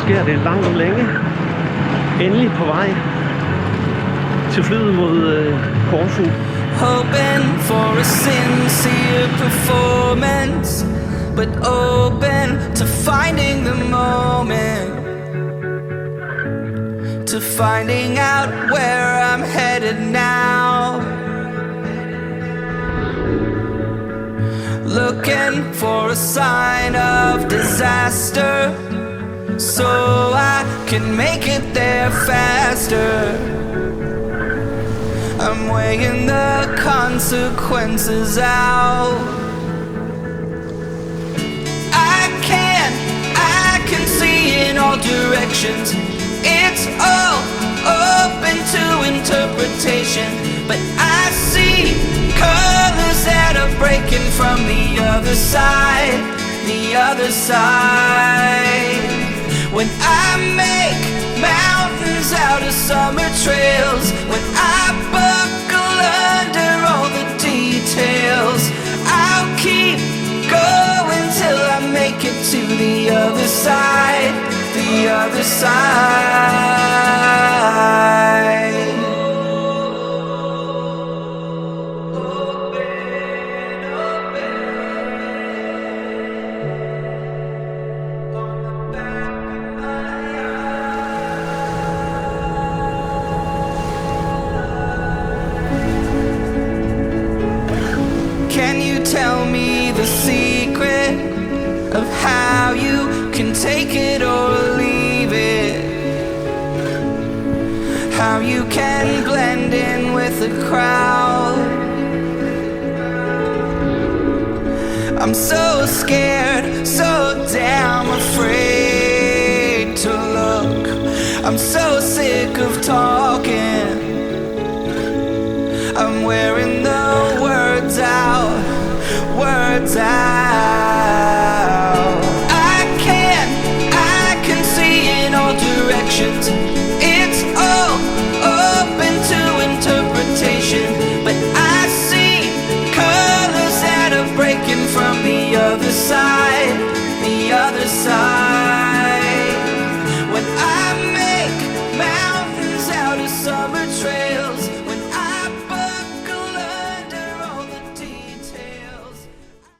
sker det langt om længe. Endelig på vej til flyet mod Corfu. Hoping for a sincere performance, but open to finding the moment, to finding out where I'm headed now. Looking for a sign of disaster, so I can make it there faster. I'm weighing the consequences out. I can see in all directions. It's all open to interpretation, but I see colors that are breaking from the other side, the other side. When I make mountains out of summer trails, when I buckle under all the details, I'll keep going till I make it to the other side, the other side. Can you tell me the secret of how you can take it or leave it? How you can blend in with the crowd? I'm so scared, so damn afraid to look. I'm so sick of talking. I'm wearing the words out, words out.